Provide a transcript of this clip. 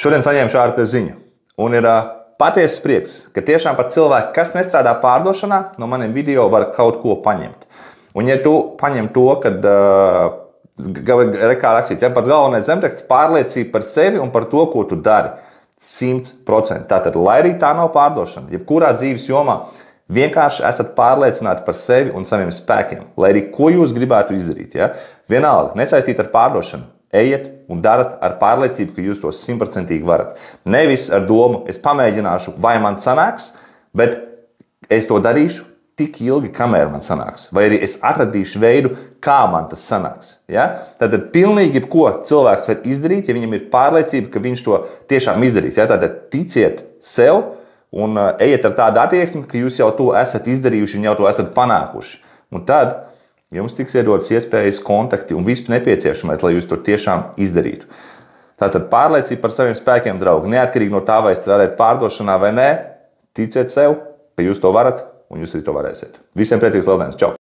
Šodien saņēmu šādu ziņu, un ir patiesas prieks, ka tiešām pat cilvēki, kas nestrādā pārdošanā, no maniem video var kaut ko paņemt. Un ja tu paņem to, kad, kā rakstīts, ja pats galvenais zemteksts pārliecība par sevi un par to, ko tu dari, 100%. Tātad, lai arī tā nav pārdošana, jebkurā dzīves jomā, vienkārši esat pārliecināti par sevi un saviem spēkiem, lai arī ko jūs gribētu izdarīt. Ja? Vienalga, nesaistīt ar pārdošanu, ejiet un darat ar pārliecību, ka jūs to 100% varat. Nevis ar domu, es pamēģināšu, vai man sanāks, bet es to darīšu tik ilgi, kamēr man sanāks. Vai arī es atradīšu veidu, kā man tas sanāks. Ja? Tātad pilnīgi jebko cilvēks var izdarīt, ja viņam ir pārliecība, ka viņš to tiešām izdarīs. Ja? Tātad ticiet sev un ejiet ar tādu attieksmi, ka jūs jau to esat izdarījuši un jau to esat panākuši. Un tad jums tiks iedotas iespējas, kontakti un viss nepieciešamais, lai jūs to tiešām izdarītu. Tātad pārliecība par saviem spēkiem, draugi, neatkarīgi no tā, vai strādājat pārdošanā vai nē, ticiet sev, ka jūs to varat un jūs arī to varēsiet. Visiem priecīgs Lieldienas! Čau!